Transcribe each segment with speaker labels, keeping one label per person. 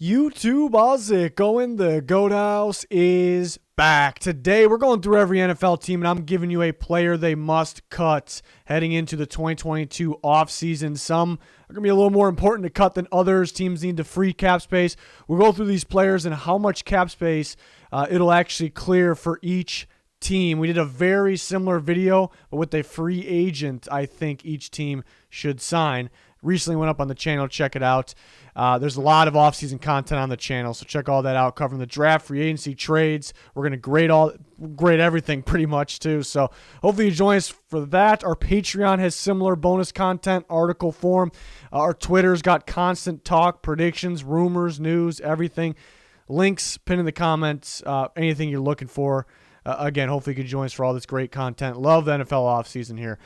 Speaker 1: YouTube, how's it going? The Goat House is back. Today, we're going through every NFL team, and I'm giving you a player they must cut heading into the 2022 offseason. Some are going to be a little more important to cut than others. Teams need to free cap space. We'll go through these players and how much cap space it'll actually clear for each team. We did a very similar video, but with a free agent I think each team should sign. Recently went up on the channel. Check it out. There's a lot of offseason content on the channel, so check all that out. Covering the draft, free agency, trades. We're going to grade everything pretty much too. So hopefully you join us for that. Our Patreon has similar bonus content, article form. Our Twitter's got constant talk, predictions, rumors, news, everything. Links pinned in the comments. Anything you're looking for. Again, hopefully you can join us for all this great content. Love the NFL offseason here.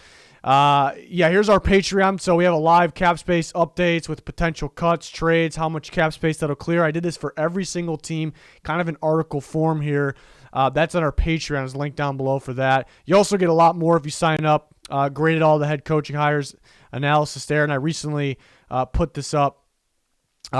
Speaker 1: Here's our Patreon. So we have a live cap space updates with potential cuts, trades, how much cap space that'll clear. I did this for every single team, kind of an article form here. That's on our Patreon. It's linked down below for that. You also get a lot more if you sign up. Graded all the head coaching hires, analysis there, and I recently put this up.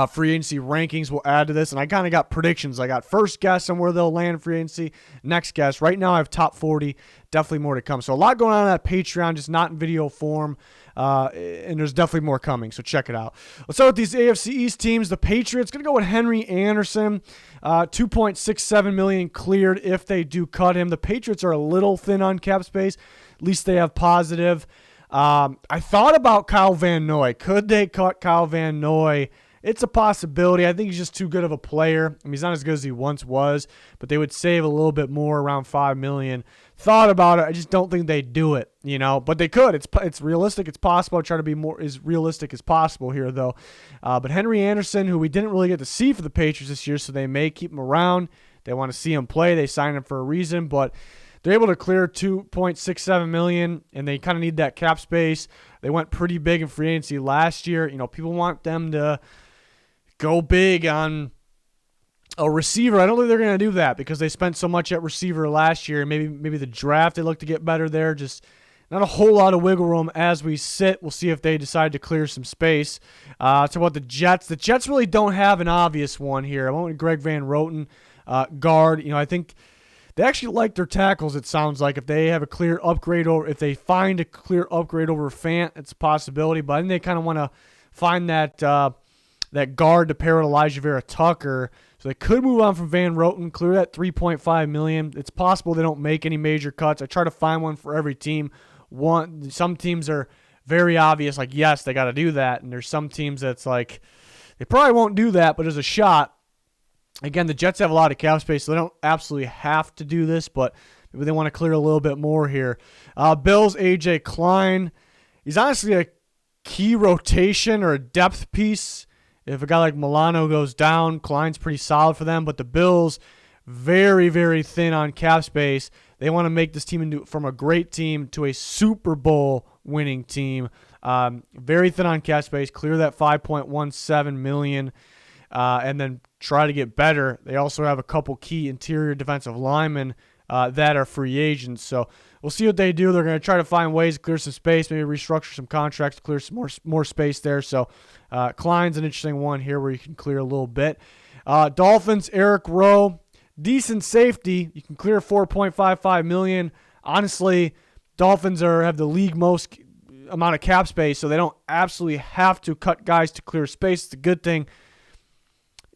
Speaker 1: Free agency rankings will add to this, and I kind of got predictions. I got first guess on where they'll land free agency, next guess. Right now I have top 40, definitely more to come. So a lot going on that Patreon, just not in video form, and there's definitely more coming, so check it out. Let's start with these AFC East teams. The Patriots, going to go with Henry Anderson, $2.67 million cleared if they do cut him. The Patriots are a little thin on cap space, at least they have positive. I thought about Kyle Van Noy. Could they cut Kyle Van Noy? It's a possibility. I think he's just too good of a player. I mean, he's not as good as he once was, but they would save a little bit more, around $5 million. Thought about it. I just don't think they'd do it, but they could. It's realistic. It's possible. I try to be more as realistic as possible here, though. But Henry Anderson, who we didn't really get to see for the Patriots this year, so they may keep him around. They want to see him play. They signed him for a reason, but they're able to clear $2.67 million, and they kind of need that cap space. They went pretty big in free agency last year. People want them to go big on a receiver. I don't think they're going to do that because they spent so much at receiver last year. Maybe the draft, they look to get better there. Just not a whole lot of wiggle room as we sit. We'll see if they decide to clear some space. Talk about the Jets. The Jets really don't have an obvious one here. I went with Greg Van Roten, guard. I think they actually like their tackles, it sounds like. If they have a clear upgrade over, if they find a clear upgrade over Fant, it's a possibility. But I think they kind of want to find that guard to pair with Elijah Vera Tucker. So they could move on from Van Roten, clear that $3.5 million. It's possible they don't make any major cuts. I try to find one for every team. Some teams are very obvious, like, yes, they got to do that. And there's some teams that's like, they probably won't do that, but there's a shot. Again, the Jets have a lot of cap space, so they don't absolutely have to do this, but maybe they want to clear a little bit more here. Bills, A.J. Klein. He's honestly a key rotation or a depth piece. If a guy like Milano goes down, Klein's pretty solid for them. But the Bills, very, very thin on cap space. They want to make this team from a great team to a Super Bowl winning team. Very thin on cap space. Clear that $5.17 million, and then try to get better. They also have a couple key interior defensive linemen that are free agents. So we'll see what they do. They're going to try to find ways to clear some space, maybe restructure some contracts to clear some more space there. So Klein's an interesting one here where you can clear a little bit. Dolphins, Eric Rowe, decent safety. You can clear $4.55 million. Honestly, Dolphins have the league most amount of cap space, so they don't absolutely have to cut guys to clear space. It's a good thing.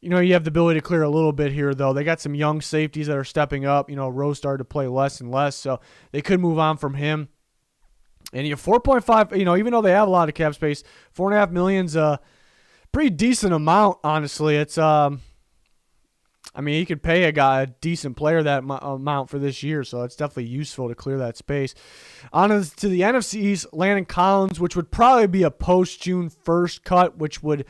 Speaker 1: You have the ability to clear a little bit here, though. They got some young safeties that are stepping up. Rowe started to play less and less, so they could move on from him. And 4.5, even though they have a lot of cap space, $4.5 million's a pretty decent amount, honestly. It's, you could pay a decent player that amount for this year, so it's definitely useful to clear that space. On to the NFC East, Landon Collins, which would probably be a post-June 1st cut, which would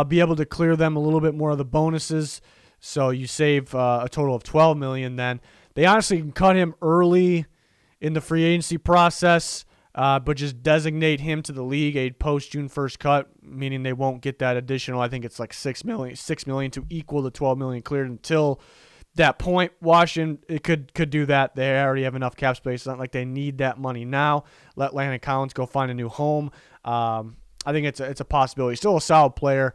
Speaker 1: be able to clear them a little bit more of the bonuses. So you save a total of $12 million then. They honestly can cut him early in the free agency process, but just designate him to the league a post-June 1st cut, meaning they won't get that additional. I think it's like $6 million to equal the $12 million cleared until that point. Washington, it could do that. They already have enough cap space. It's not like they need that money now. Let Landon Collins go find a new home. I think it's a possibility. Still a solid player.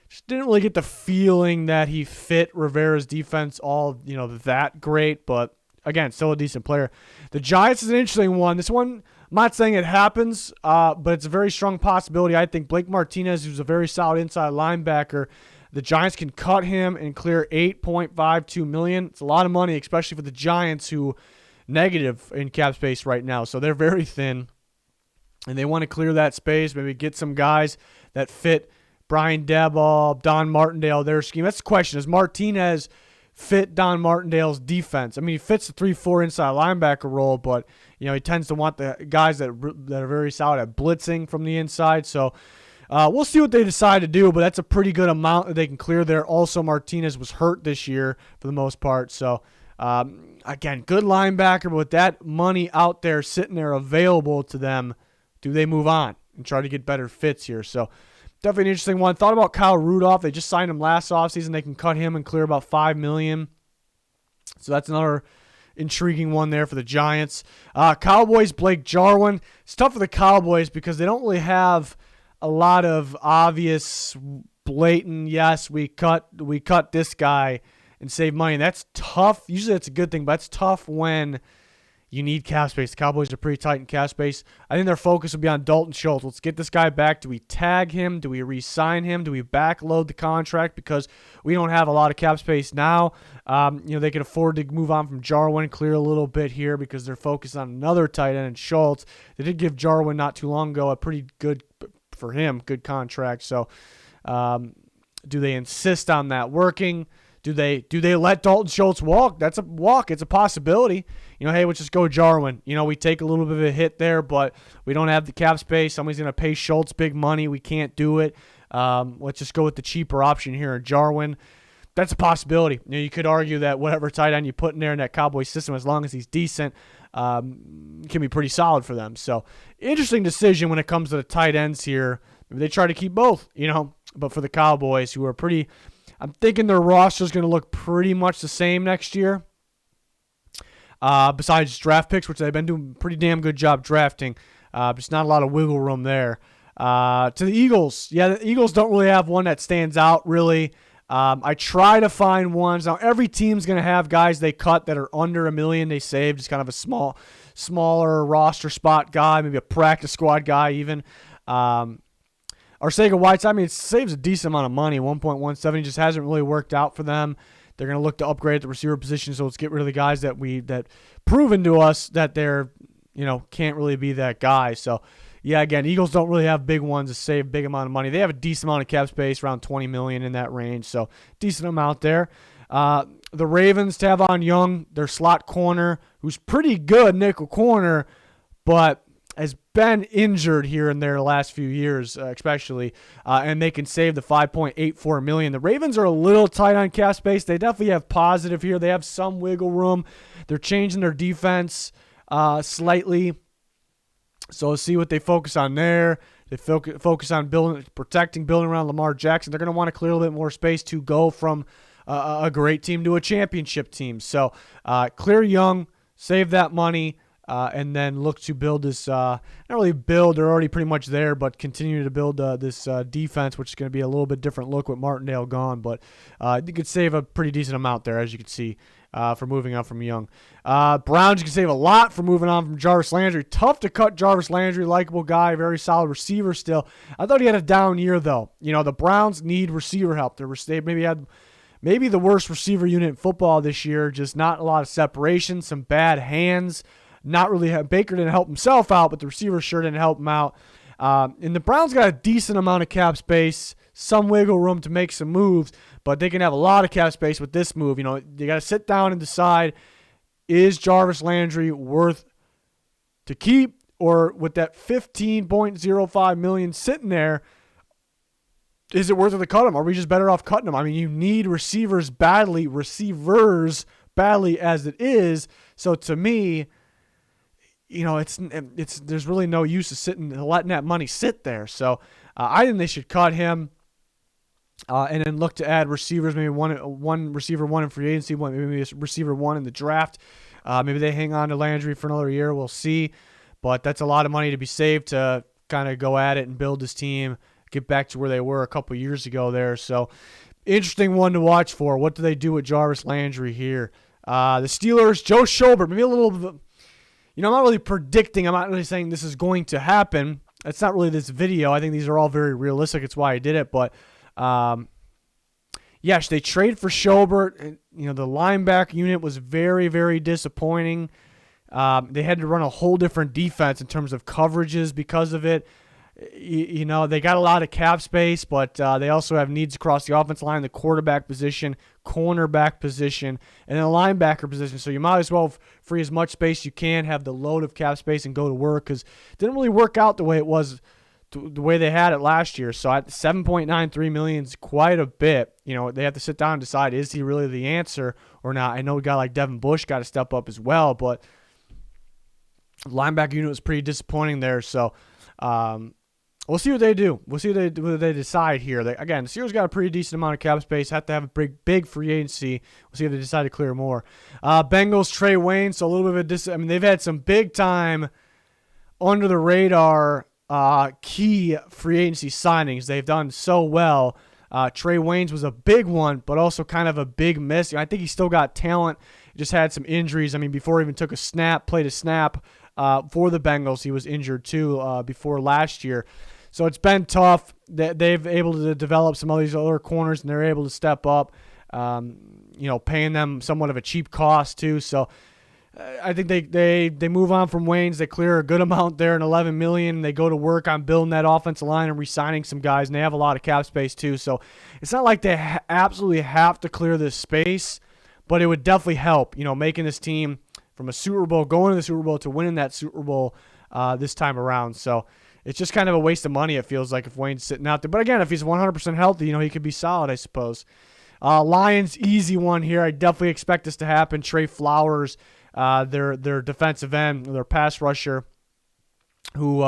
Speaker 1: Just didn't really get the feeling that he fit Rivera's defense all, that great. But again, still a decent player. The Giants is an interesting one. This one, I'm not saying it happens, but it's a very strong possibility. I think Blake Martinez, who's a very solid inside linebacker, the Giants can cut him and clear $8.52 million. It's a lot of money, especially for the Giants, who negative in cap space right now. So they're very thin, and they want to clear that space, maybe get some guys that fit Brian Daboll, Don Martindale, their scheme. That's the question. Does Martinez fit Don Martindale's defense? I mean, he fits the 3-4 inside linebacker role, but he tends to want the guys that are very solid at blitzing from the inside. So we'll see what they decide to do, but that's a pretty good amount that they can clear there. Also, Martinez was hurt this year for the most part. So, again, good linebacker, but with that money out there sitting there available to them, do they move on and try to get better fits here? So, definitely an interesting one. Thought about Kyle Rudolph. They just signed him last offseason. They can cut him and clear about $5 million. So, that's another intriguing one there for the Giants. Cowboys, Blake Jarwin. It's tough for the Cowboys because they don't really have a lot of obvious, blatant, yes, we cut this guy and save money. And that's tough. Usually that's a good thing, but it's tough when you need cap space. The Cowboys are pretty tight in cap space. I think their focus will be on Dalton Schultz. Let's get this guy back. Do we tag him? Do we re-sign him? Do we backload the contract? Because we don't have a lot of cap space now. They can afford to move on from Jarwin, clear a little bit here because they're focused on another tight end, Schultz. They did give Jarwin not too long ago a pretty good, for him, good contract. So do they insist on that working? Do they let Dalton Schultz walk? That's a walk. It's a possibility. Hey, let's just go Jarwin. We take a little bit of a hit there, but we don't have the cap space. Somebody's going to pay Schultz big money. We can't do it. Let's just go with the cheaper option here, Jarwin. That's a possibility. You could argue that whatever tight end you put in there in that Cowboys system, as long as he's decent, can be pretty solid for them. So, interesting decision when it comes to the tight ends here. Maybe they try to keep both, But for the Cowboys, who are pretty, I'm thinking their roster is going to look pretty much the same next year. Besides draft picks, which they've been doing a pretty damn good job drafting. Just not a lot of wiggle room there. To the Eagles. Yeah, the Eagles don't really have one that stands out, really. I try to find ones. Now, every team's going to have guys they cut that are under $1 million they saved. Just kind of a smaller roster spot guy, maybe a practice squad guy even. Arcega-Whiteside, it saves a decent amount of money, 1.17. Just hasn't really worked out for them. They're going to look to upgrade at the receiver position, so let's get rid of the guys that proven to us that they're, can't really be that guy. So, yeah, again, Eagles don't really have big ones to save a big amount of money. They have a decent amount of cap space, around $20 million in that range, so decent amount there. The Ravens, Tavon Young, their slot corner, who's pretty good nickel corner, but has been injured here and there the last few years, especially, and they can save the $5.84 million. The Ravens are a little tight on cap space. They definitely have positive here. They have some wiggle room. They're changing their defense slightly, so let's see what they focus on there. They focus on building around Lamar Jackson. They're going to want to clear a little bit more space to go from a great team to a championship team. So clear Young, save that money. And then look to build this, not really build, they're already pretty much there, but continue to build this defense, which is going to be a little bit different look with Martindale gone. But you could save a pretty decent amount there, as you can see, for moving on from Young. Browns, you can save a lot for moving on from Jarvis Landry. Tough to cut Jarvis Landry, likable guy, very solid receiver still. I thought he had a down year, though. The Browns need receiver help. They maybe had the worst receiver unit in football this year, just not a lot of separation, some bad hands. Not really. Baker didn't help himself out, but the receiver sure didn't help him out. And the Browns got a decent amount of cap space, some wiggle room to make some moves, but they can have a lot of cap space with this move. They got to sit down and decide, is Jarvis Landry worth to keep, or with that $15.05 million sitting there, is it worth it to cut him? Are we just better off cutting him? You need receivers badly as it is. So to me, it's there's really no use of letting that money sit there. So I think they should cut him, and then look to add receivers. Maybe one receiver, one in free agency, maybe a receiver one in the draft. Maybe they hang on to Landry for another year. We'll see. But that's a lot of money to be saved to kind of go at it and build this team, get back to where they were a couple years ago there. So interesting one to watch for. What do they do with Jarvis Landry here? The Steelers, Joe Schobert, maybe a little bit, I'm not really predicting. I'm not really saying this is going to happen. It's not really this video. I think these are all very realistic. It's why I did it. But, yes, they trade for Schobert. The linebacker unit was very, very disappointing. They had to run a whole different defense in terms of coverages because of it. They got a lot of cap space, but they also have needs across the offensive line, the quarterback position, cornerback position, and the linebacker position. So you might as well free as much space you can, have the load of cap space, and go to work, because it didn't really work out the way it was, the way they had it last year. So at $7.93 million is quite a bit. They have to sit down and decide, is he really the answer or not? I know a guy like Devin Bush got to step up as well, but the linebacker unit was pretty disappointing there. So, we'll see what they do. We'll see what they decide here. The Steelers got a pretty decent amount of cap space. Have to have a big free agency. We'll see if they decide to clear more. Bengals, Trey Wayne. So a little bit of they've had some big time under the radar key free agency signings. They've done so well. Trey Waynes was a big one, but also kind of a big miss. I think he still got talent. He just had some injuries. Before he even played a snap for the Bengals, he was injured too before last year. So it's been tough. They've able to develop some of these other corners, and they're able to step up, paying them somewhat of a cheap cost too. So I think they move on from Waynes. They clear a good amount there in $11 million. They go to work on building that offensive line and re-signing some guys, and they have a lot of cap space too. So it's not like they absolutely have to clear this space, but it would definitely help, making this team from a Super Bowl, going to the Super Bowl, to winning that Super Bowl this time around. So it's just kind of a waste of money, it feels like, if Wayne's sitting out there. But again, if he's 100% healthy, he could be solid, I suppose. Lions, easy one here. I definitely expect this to happen. Trey Flowers, their defensive end, their pass rusher, who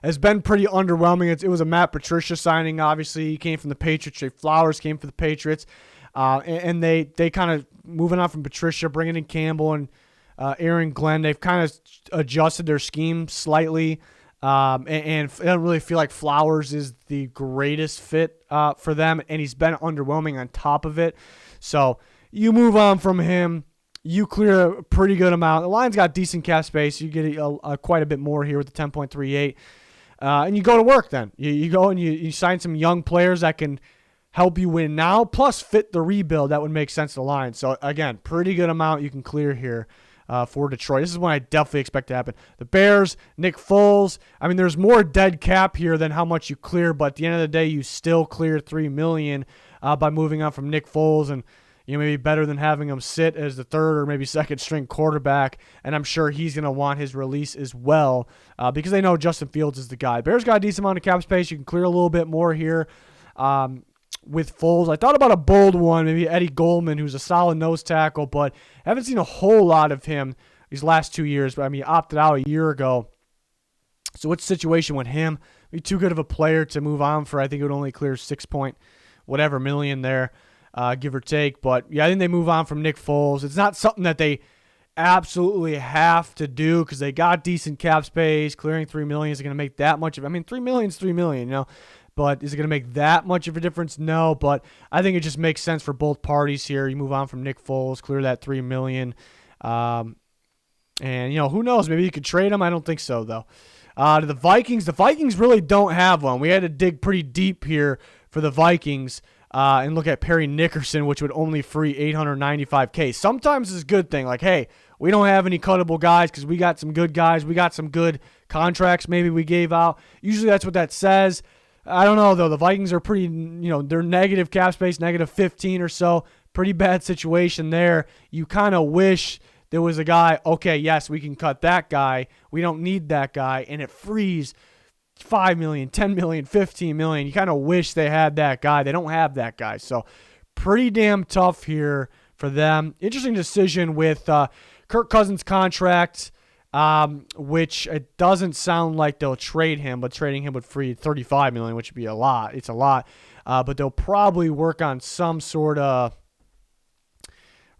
Speaker 1: has been pretty underwhelming. It was a Matt Patricia signing, obviously. He came from the Patriots. Trey Flowers came for the Patriots. And they kind of, moving on from Patricia, bringing in Campbell and Aaron Glenn, they've kind of adjusted their scheme slightly. And I don't really feel like Flowers is the greatest fit for them, and he's been underwhelming on top of it. So you move on from him. You clear a pretty good amount. The Lions got decent cap space. You get quite a bit more here with the 10.38. And you go to work then. You go and you sign some young players that can help you win now, plus fit the rebuild. That would make sense to the Lions. So, again, pretty good amount you can clear here for Detroit. This is one I definitely expect to happen. The Bears, Nick Foles. There's more dead cap here than how much you clear, but at the end of the day, you still clear $3 million by moving on from Nick Foles, and maybe better than having him sit as the third or maybe second string quarterback. And I'm sure he's going to want his release as well because they know Justin Fields is the guy. Bears got a decent amount of cap space. You can clear a little bit more here with Foles. I thought about a bold one, maybe Eddie Goldman, who's a solid nose tackle, but I haven't seen a whole lot of him these last 2 years. But he opted out a year ago. So what's the situation with him? Be too good of a player to move on for. I think it would only clear 6 point whatever million there. Give or take. But, yeah, I think they move on from Nick Foles. It's not something that they absolutely have to do because they got decent cap space. Clearing $3 million is going to make that much of it. $3 million is $3 million, But is it going to make that much of a difference? No, but I think it just makes sense for both parties here. You move on from Nick Foles, clear that $3 million. And, who knows? Maybe you could trade him. I don't think so, though. To the Vikings really don't have one. We had to dig pretty deep here for the Vikings. And look at Perry Nickerson, which would only free $895K. Sometimes it's a good thing. Like, hey, we don't have any cuttable guys because we got some good guys. We got some good contracts maybe we gave out. Usually that's what that says. I don't know, though. The Vikings are pretty, they're negative cap space, negative 15 or so. Pretty bad situation there. You kind of wish there was a guy, okay, yes, we can cut that guy. We don't need that guy. And it frees $5 million, $10 million, $15 million. You kind of wish they had that guy. They don't have that guy. So pretty damn tough here for them. Interesting decision with Kirk Cousins' contract, which it doesn't sound like they'll trade him, but trading him would free $35 million, which would be a lot. It's a lot. But they'll probably work on some sort of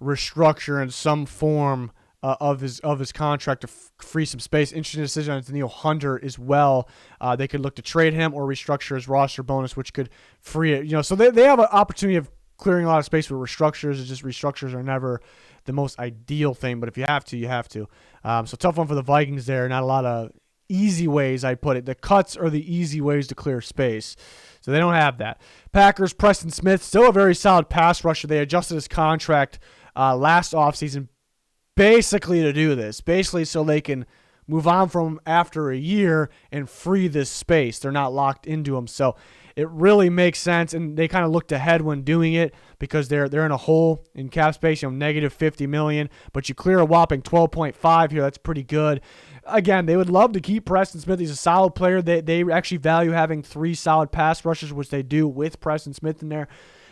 Speaker 1: restructure in some form of his contract to free some space. Interesting decision on Daniil Hunter as well. They could look to trade him or restructure his roster bonus, which could free it. So they have an opportunity of clearing a lot of space with restructures. It's just restructures are never the most ideal thing, but if you have to, you have to. So tough one for the Vikings there. Not a lot of easy ways, I'd put it. The cuts are the easy ways to clear space. So they don't have that. Packers, Preston Smith, still a very solid pass rusher. They adjusted his contract last offseason basically to do this. Basically so they can move on from him after a year and free this space. They're not locked into him. So it really makes sense, and they kind of looked ahead when doing it because they're in a hole in cap space, negative $50 million, but you clear a whopping 12.5 here. That's pretty good. Again, they would love to keep Preston Smith. He's a solid player. They actually value having 3 solid pass rushers, which they do with Preston Smith in there.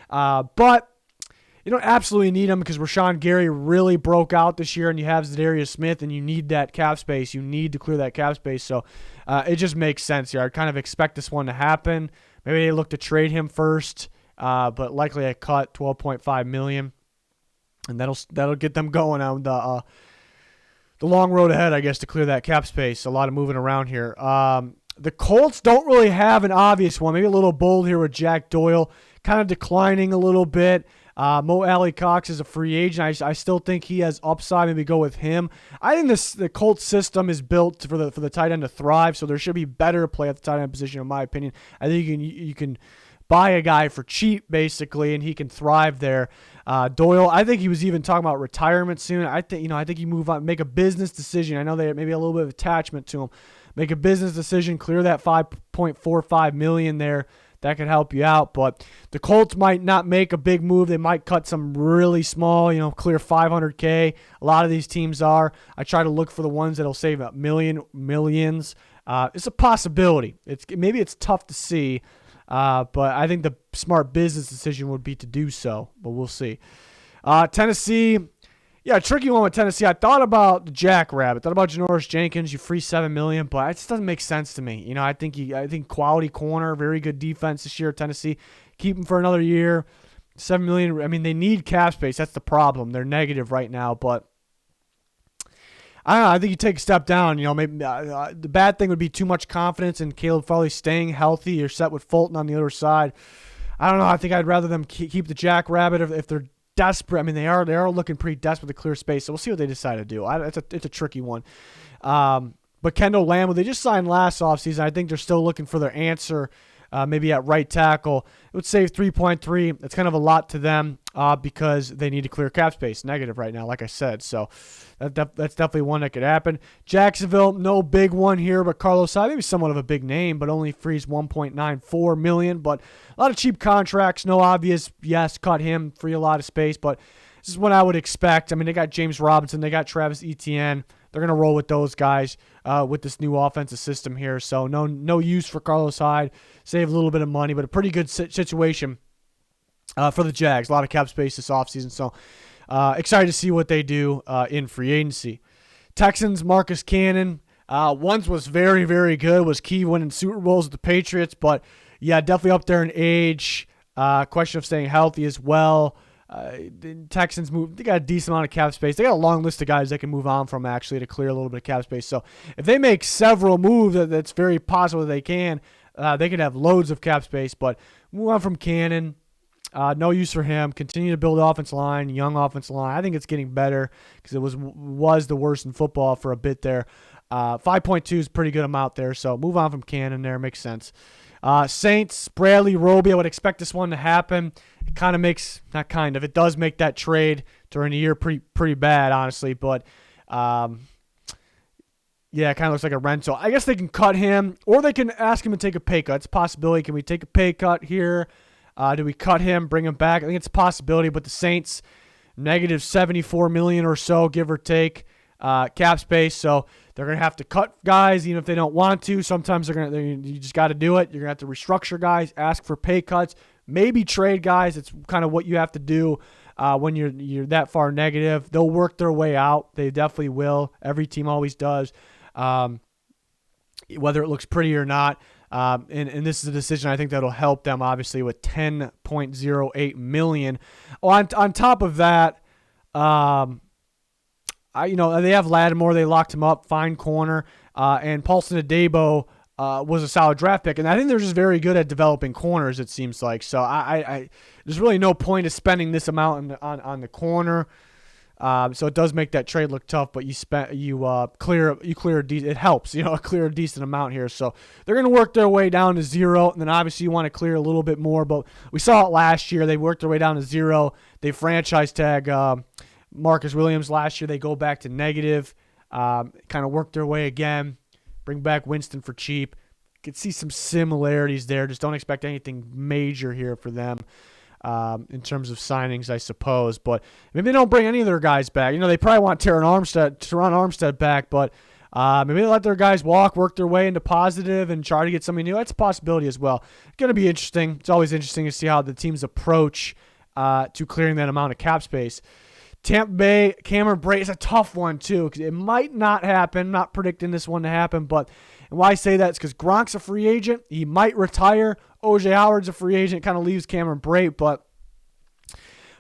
Speaker 1: But you don't absolutely need him because Rashawn Gary really broke out this year, and you have Zadarius Smith, and you need that cap space. You need to clear that cap space. So it just makes sense here. I kind of expect this one to happen. Maybe they look to trade him first, but likely a cut, $12.5 million, and that'll get them going on the long road ahead, I guess, to clear that cap space. A lot of moving around here. The Colts don't really have an obvious one. Maybe a little bold here with Jack Doyle, kind of declining a little bit. Mo Alley Cox is a free agent. I still think he has upside. Maybe go with him. I think the Colts system is built for the tight end to thrive, so there should be better play at the tight end position, in my opinion. I think you can buy a guy for cheap, basically, and he can thrive there. Doyle, I think he was even talking about retirement soon. I think you move on, make a business decision. I know they maybe a little bit of attachment to him. Make a business decision, clear that $5.45 million there. That could help you out, but the Colts might not make a big move. They might cut some really small, clear $500K. A lot of these teams are. I try to look for the ones that'll save millions. It's a possibility. Maybe it's tough to see, but I think the smart business decision would be to do so, but we'll see. Tennessee, yeah, tricky one with Tennessee. I thought about the Jackrabbit. Thought about Janoris Jenkins. You free $7 million, but it just doesn't make sense to me. I think quality corner, very good defense this year. Tennessee, keep him for another year. $7 million. I mean, they need cap space. That's the problem. They're negative right now, but I don't know. I think you take a step down. Maybe the bad thing would be too much confidence in Caleb Farley staying healthy. You're set with Fulton on the other side. I don't know. I think I'd rather them keep the Jackrabbit if they're desperate. I mean, they are looking pretty desperate to clear space, so we'll see what they decide to do. It's a tricky one. But Kendall Lamb, they just signed last offseason. I think they're still looking for their answer, maybe at right tackle. It would save 3.3. That's kind of a lot to them because they need to clear cap space. Negative right now, like I said. So that's definitely one that could happen. Jacksonville, no big one here, but Carlos Hyde, maybe somewhat of a big name, but only frees $1.94 million. But a lot of cheap contracts, no obvious, yes, cut him, free a lot of space, but this is what I would expect. I mean, they got James Robinson, they got Travis Etienne. They're going to roll with those guys with this new offensive system here. So no use for Carlos Hyde. Save a little bit of money, but a pretty good situation for the Jags. A lot of cap space this offseason. So excited to see what they do in free agency. Texans, Marcus Cannon. Once was very, very good. Was key winning Super Bowls with the Patriots. But, yeah, definitely up there in age. Question of staying healthy as well. The Texans they got a decent amount of cap space. They got a long list of guys they can move on from, actually, to clear a little bit of cap space. So if they make several moves, that's very possible that they can. They could have loads of cap space, but move on from Cannon. No use for him. Continue to build offensive line, young offensive line. I think it's getting better because it was the worst in football for a bit there. 5.2 is a pretty good amount there, so move on from Cannon there. Makes sense. Saints, Bradley Roby, I would expect this one to happen. It kind of makes, not kind of, it does make that trade during the year pretty bad, honestly, but yeah, it kind of looks like a rental. I guess they can cut him, or they can ask him to take a pay cut. It's a possibility. Can we take a pay cut here? Do we cut him, bring him back? I think it's a possibility, but the Saints, negative $74 million or so, give or take, cap space. So they're going to have to cut guys, even if they don't want to. Sometimes you just got to do it. You're going to have to restructure guys, ask for pay cuts, maybe trade guys. It's kind of what you have to do when you're that far negative. They'll work their way out. They definitely will. Every team always does, whether it looks pretty or not. And this is a decision I think that'll help them, obviously, with $10.08 million. On top of that, They have Lattimore. They locked him up, fine corner. And Paulson Adebo was a solid draft pick. And I think they're just very good at developing corners, it seems like. So there's really no point of spending this amount on the corner. So it does make that trade look tough, but it helps, clear a decent amount here. So they're going to work their way down to 0, and then obviously you want to clear a little bit more, but we saw it last year. They worked their way down to 0. They franchise tag Marcus Williams last year. They go back to negative, kind of work their way again, bring back Winston for cheap. You can see some similarities there. Just don't expect anything major here for them. In terms of signings, I suppose. But maybe they don't bring any of their guys back. They probably want Teron Armstead back, but maybe they let their guys walk, work their way into positive, and try to get something new. That's a possibility as well. It's going to be interesting. It's always interesting to see how the teams approach to clearing that amount of cap space. Tampa Bay, Cameron Brate is a tough one, too, because it might not happen. I'm not predicting this one to happen, but and why I say that is because Gronk's a free agent. He might retire. O.J. Howard's a free agent. It kind of leaves Cameron Brate, but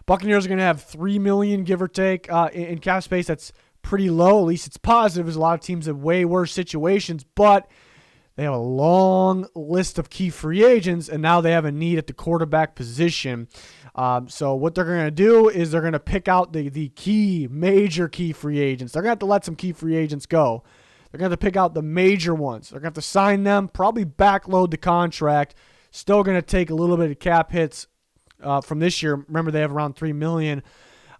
Speaker 1: Buccaneers are going to have $3 million, give or take, in cap space. That's pretty low. At least it's positive. There's a lot of teams in way worse situations, but they have a long list of key free agents, and now they have a need at the quarterback position. So what they're going to do is they're going to pick out the major key free agents. They're going to have to let some key free agents go. They're going to have to pick out the major ones. They're going to have to sign them, probably backload the contract. Still going to take a little bit of cap hits from this year. Remember, they have around $3 million.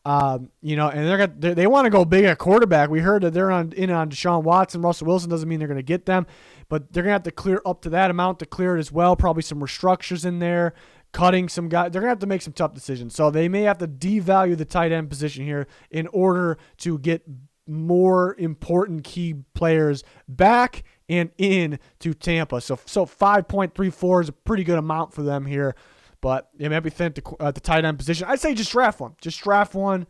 Speaker 1: And they want to go big at quarterback. We heard that they're in on Deshaun Watson. Russell Wilson doesn't mean they're going to get them, but they're going to have to clear up to that amount to clear it as well. Probably some restructures in there, cutting some guys. They're going to have to make some tough decisions. So they may have to devalue the tight end position here in order to get more important key players back and in to Tampa. So 5.34 is a pretty good amount for them here. But it might be thin at the tight end position. I'd say just draft one.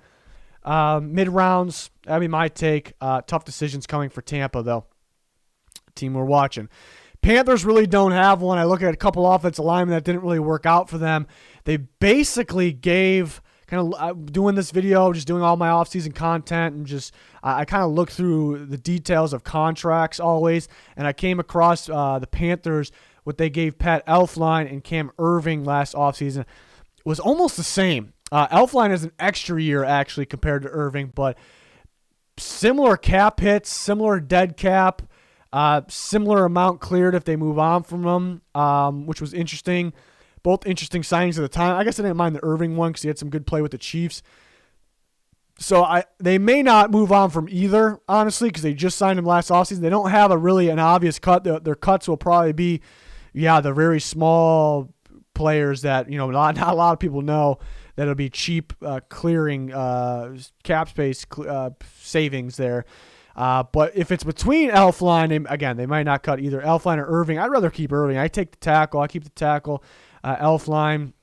Speaker 1: Mid-rounds, that'd be my take. Tough decisions coming for Tampa, though. Team we're watching. Panthers really don't have one. I look at a couple offensive linemen that didn't really work out for them. They basically gave, kind of doing this video, just doing all my offseason content, and just I kind of looked through the details of contracts always, and I came across the Panthers, what they gave Pat Elflein and Cam Irving last offseason was almost the same. Elflein has an extra year, actually, compared to Irving, but similar cap hits, similar dead cap, similar amount cleared if they move on from them, which was interesting. Both interesting signings at the time. I guess I didn't mind the Irving one because he had some good play with the Chiefs. So they may not move on from either, honestly, because they just signed him last offseason. They don't have an obvious cut. Their cuts will probably be, the very small players that, not a lot of people know that it'll be cheap clearing cap space savings there. But if it's between Elflein, they might not cut either Elflein or Irving. I'd rather keep Irving. I take the tackle. I keep the tackle. Elflein,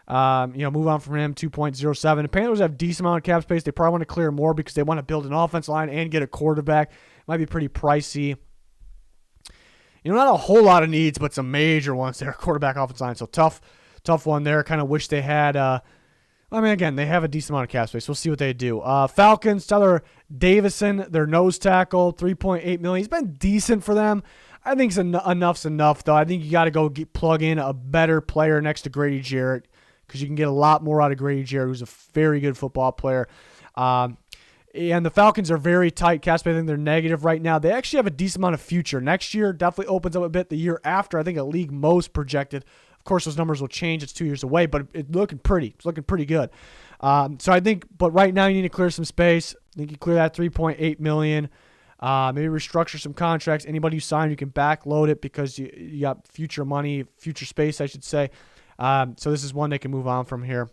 Speaker 1: move on from him, 2.07. The Panthers have a decent amount of cap space. They probably want to clear more because they want to build an offensive line and get a quarterback. Might be pretty pricey. Not a whole lot of needs, but some major ones there. Quarterback, offensive line. So tough one there. Kind of wish they had. They have a decent amount of cap space. We'll see what they do. Falcons, Tyler Davison, their nose tackle, $3.8 million. He's been decent for them. I think enough's enough, though. I think you got to go plug in a better player next to Grady Jarrett because you can get a lot more out of Grady Jarrett, who's a very good football player. And the Falcons are very tight cap space. I think they're negative right now. They actually have a decent amount of future. Next year definitely opens up a bit. The year after, I think a league most projected. Of course, those numbers will change. It's 2 years away, but it's looking pretty. It's looking pretty good. So I think, but right now you need to clear some space. I think you clear that $3.8 million. Maybe restructure some contracts. Anybody you sign, you can backload it because you got future money, future space, I should say. So this is one they can move on from here.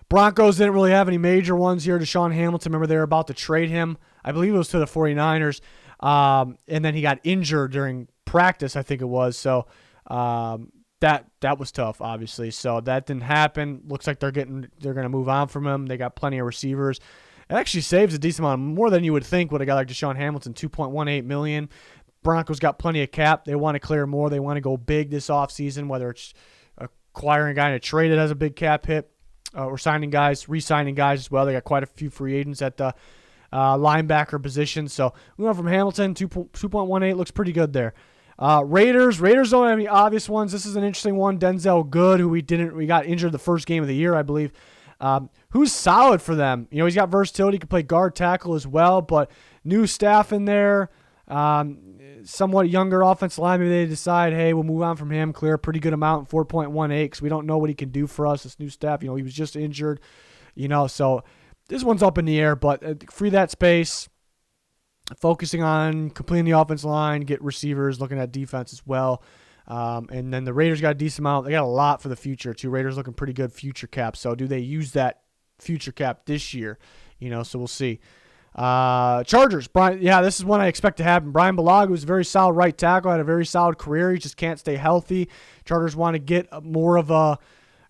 Speaker 1: Broncos didn't really have any major ones here. Deshaun Hamilton, remember they were about to trade him. I believe it was to the 49ers. And then he got injured during practice, I think it was. So that was tough, obviously. So that didn't happen. Looks like they're going to move on from him. They got plenty of receivers. It actually saves a decent amount, more than you would think with a guy like Deshaun Hamilton, $2.18 million. Broncos got plenty of cap. They want to clear more. They want to go big this offseason, whether it's acquiring a guy in a trade that has a big cap hit or signing guys, re-signing guys as well. They got quite a few free agents that linebacker position. So we went from Hamilton, 2.18 looks pretty good there. Raiders don't have any obvious ones. This is an interesting one. Denzel Good, who we got injured the first game of the year, I believe. Who's solid for them? He's got versatility. He can play guard, tackle as well, but new staff in there. Somewhat younger offensive line. Maybe they decide, hey, we'll move on from him, clear a pretty good amount, 4.18, because we don't know what he can do for us. This new staff, he was just injured, so this one's up in the air, but free that space, focusing on completing the offensive line, get receivers, looking at defense as well. And then the Raiders got a decent amount. They got a lot for the future, too. Raiders looking pretty good future cap. So do they use that future cap this year? So we'll see. Chargers, Brian. Yeah, this is one I expect to happen. Brian Bulaga was a very solid right tackle, had a very solid career. He just can't stay healthy. Chargers want to get more of a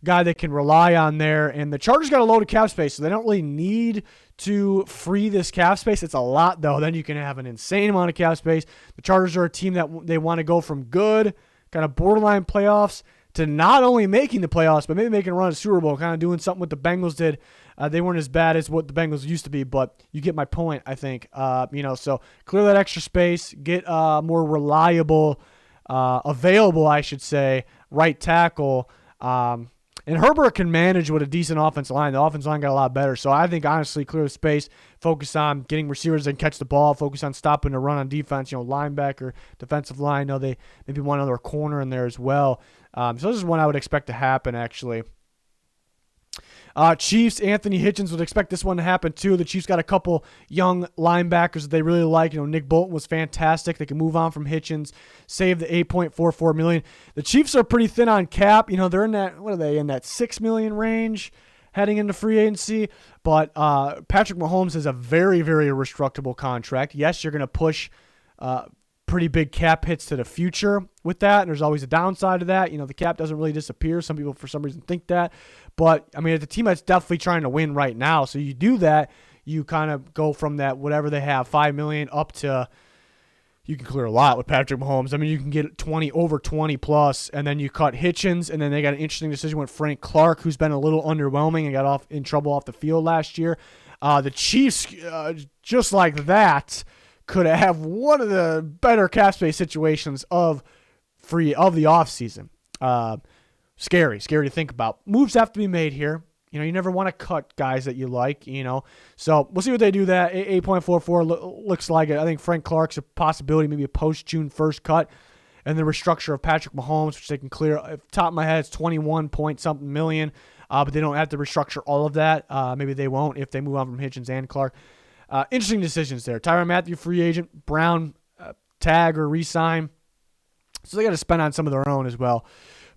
Speaker 1: guy they can rely on there. And the Chargers got a load of cap space, so they don't really need to free this cap space. It's a lot, though. Then you can have an insane amount of cap space. The Chargers are a team that they want to go from good, kind of borderline playoffs, to not only making the playoffs, but maybe making a run at Super Bowl, kind of doing something what the Bengals did. They weren't as bad as what the Bengals used to be, but you get my point, I think. So clear that extra space, get more reliable, available, I should say, right tackle. And Herbert can manage with a decent offensive line. The offensive line got a lot better. So I think, honestly, clear the space, focus on getting receivers that can catch the ball, focus on stopping the run on defense, linebacker, defensive line. They maybe one other corner in there as well. So this is one I would expect to happen, actually. Chiefs, Anthony Hitchens would expect this one to happen too. The Chiefs got a couple young linebackers that they really like. Nick Bolton was fantastic. They can move on from Hitchens, save the $8.44 million. The Chiefs are pretty thin on cap. They're in that, what are they, in that $6 million range heading into free agency. But Patrick Mahomes has a very, very restructable contract. Yes, you're going to push pretty big cap hits to the future with that, and there's always a downside to that. The cap doesn't really disappear. Some people, for some reason, think that. But, it's a team that's definitely trying to win right now. So you do that, you kind of go from that whatever they have, $5 million, up to, you can clear a lot with Patrick Mahomes. You can get over 20 plus, and then you cut Hitchens, and then they got an interesting decision with Frank Clark, who's been a little underwhelming and got in trouble off the field last year. The Chiefs, just like that, could have one of the better cap space situations of the offseason. Scary to think about. Moves have to be made here. You never want to cut guys that you like, So we'll see what they do. That 8.44 looks like it. I think Frank Clark's a possibility, maybe a post-June 1st cut. And the restructure of Patrick Mahomes, which they can clear. Off the top of my head, it's 21 point something million. But they don't have to restructure all of that. Maybe they won't if they move on from Hitchens and Clark. Interesting decisions there. Tyrann Mathieu, free agent. Brown, tag or re-sign. So they got to spend on some of their own as well.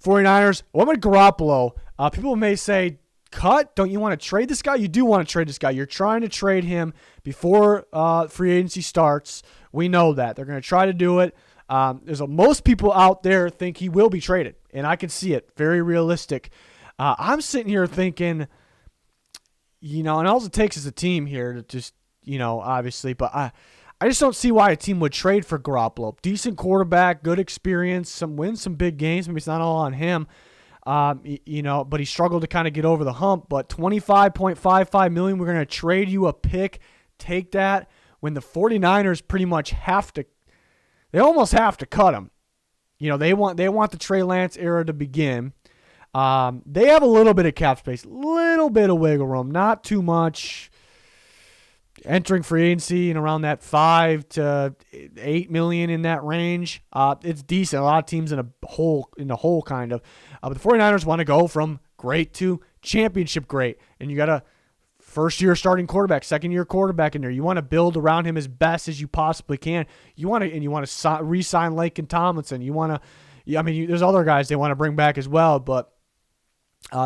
Speaker 1: 49ers, what about Garoppolo? People may say, cut? Don't you want to trade this guy? You do want to trade this guy. You're trying to trade him before free agency starts. We know that. They're going to try to do it. Most people out there think he will be traded, and I can see it. Very realistic. I'm sitting here thinking, and all it takes is a team here to just, obviously, but I just don't see why a team would trade for Garoppolo. Decent quarterback, good experience, wins some big games. Maybe it's not all on him, but he struggled to kind of get over the hump. But $25.55 million, we're going to trade you a pick. Take that when the 49ers pretty much they almost have to cut him. They want the Trey Lance era to begin. They have a little bit of cap space, little bit of wiggle room, not too much. Entering free agency and around that $5 to $8 million in that range, it's decent. A lot of teams in the hole kind of. But the 49ers want to go from great to championship great, and you got a first-year starting quarterback, second-year quarterback in there. You want to build around him as best as you possibly can. You want to re-sign Laken Tomlinson. There's other guys they want to bring back as well, but.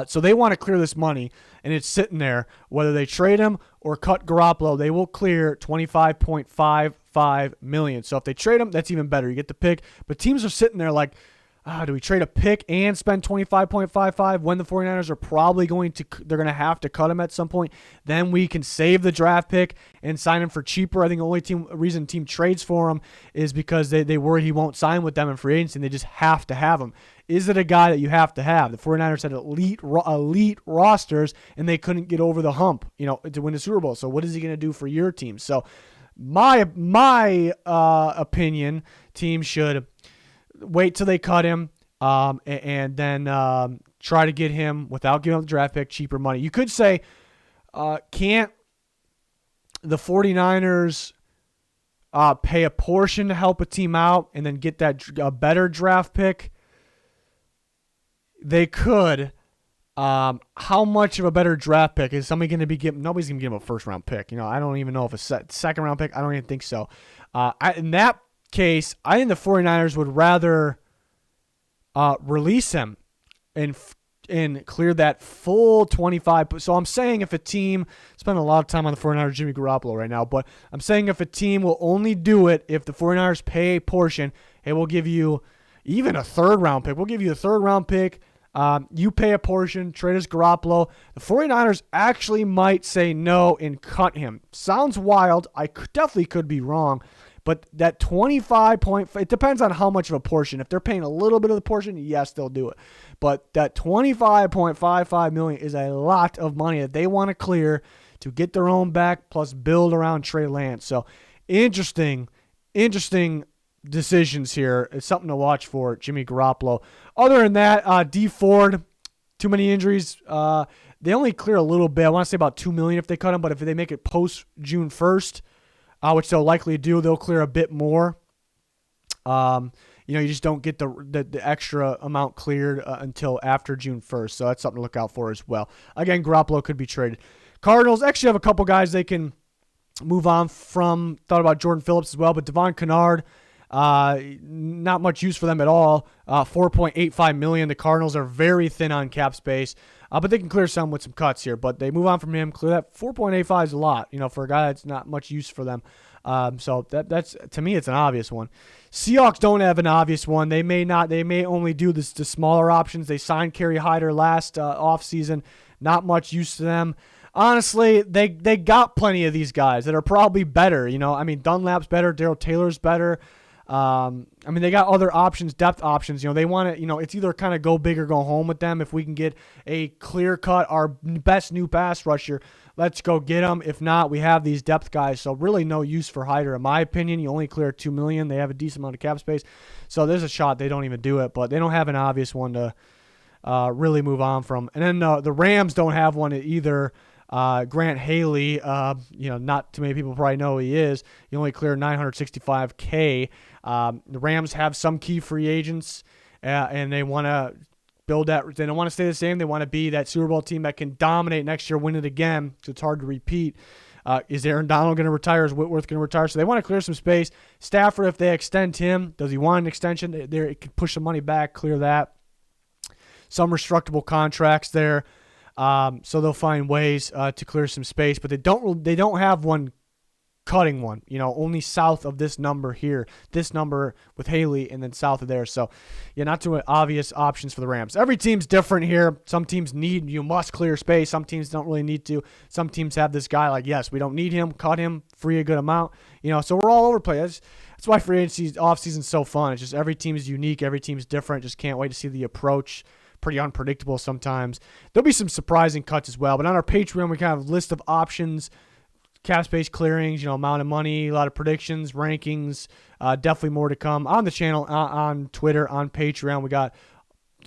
Speaker 1: So they want to clear this money, and it's sitting there. Whether they trade him or cut Garoppolo, they will clear $25.55 million. So if they trade him, that's even better. You get the pick. But teams are sitting there like, do we trade a pick and spend 25.55 when the 49ers are probably they're going to have to cut him at some point? Then we can save the draft pick and sign him for cheaper. I think the only reason the team trades for him is because they worry he won't sign with them in free agency, and they just have to have him. Is it a guy that you have to have? The 49ers had elite rosters, and they couldn't get over the hump, to win the Super Bowl. So what is he going to do for your team? So my opinion, teams should wait till they cut him and then try to get him without giving up the draft pick, cheaper money. You could say, can't the 49ers pay a portion to help a team out and then get a better draft pick? They could. How much of a better draft pick is somebody going to be given? Nobody's going to give him a first-round pick. I don't even know if a second-round pick. I don't even think so. In that case, I think the 49ers would rather release him and clear that full 25. So I'm saying if a team spend a lot of time on the 49ers, Jimmy Garoppolo right now, but I'm saying if a team will only do it if the 49ers pay a portion, hey, we'll give you even a third-round pick. We'll give you a third-round pick. You pay a portion, trade us Garoppolo. The 49ers actually might say no and cut him. Sounds wild. I definitely could be wrong. But that 25 point, it depends on how much of a portion. If they're paying a little bit of the portion, yes, they'll do it. But that $25.55 million is a lot of money that they want to clear to get their own back plus build around Trey Lance. So interesting decisions here. It's something to watch for Jimmy Garoppolo. Other than that, D Ford, too many injuries. They only clear a little bit. I want to say about $2 million if they cut him, but if they make it post June 1st, which they'll likely do, they'll clear a bit more. You just don't get the extra amount cleared until after June 1st, so that's something to look out for as well. Again, Garoppolo could be traded. Cardinals actually have a couple guys they can move on from. Thought about Jordan Phillips as well, but Devon Kennard, not much use for them at all. $4.85 million. The Cardinals are very thin on cap space, but they can clear some with some cuts here. But they move on from him. Clear that. 4.85 is a lot, for a guy that's not much use for them. So that's to me, it's an obvious one. Seahawks don't have an obvious one. They may not. They may only do the smaller options. They signed Kerry Hyder last offseason. Not much use to them. Honestly, they got plenty of these guys that are probably better. Dunlap's better. Darrell Taylor's better. They got other options, depth options. They want to, it's either kind of go big or go home with them. If we can get a clear cut, our best new pass rusher, let's go get them. If not, we have these depth guys. So really no use for Hyder. In my opinion, you only clear $2 million. They have a decent amount of cap space. So there's a shot they don't even do it, but they don't have an obvious one to really move on from. And then the Rams don't have one either. Grant Haley, not too many people probably know who he is. He only cleared $965K. The Rams have some key free agents, and they want to build that. They don't want to stay the same. They want to be that Super Bowl team that can dominate next year, win it again. So it's hard to repeat. Is Aaron Donald going to retire? Is Whitworth going to retire? So they want to clear some space. Stafford, if they extend him, does he want an extension? It could push some money back, clear that. Some restructable contracts there. So they'll find ways to clear some space, but they don't have one cutting one, only south of this number here, this number with Haley, and then south of there. So, not too obvious options for the Rams. Every team's different here. Some teams you must clear space. Some teams don't really need to. Some teams have this guy like, yes, we don't need him, cut him, free a good amount. So we're all over the place. That's why free agency offseason is so fun. It's just every team is unique. Every team's different. Just can't wait to see the approach. Pretty unpredictable sometimes. There'll be some surprising cuts as well. But on our Patreon, we kind of have a list of options, cap space clearings, amount of money, a lot of predictions, rankings. Definitely more to come on the channel, on Twitter, on Patreon. We got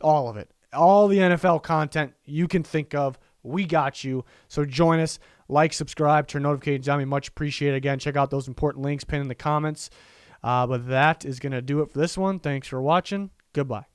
Speaker 1: all of it. All the NFL content you can think of. We got you. So join us. Like, subscribe, turn notifications on. We much appreciate it. Again, check out those important links pinned in the comments. But that is going to do it for this one. Thanks for watching. Goodbye.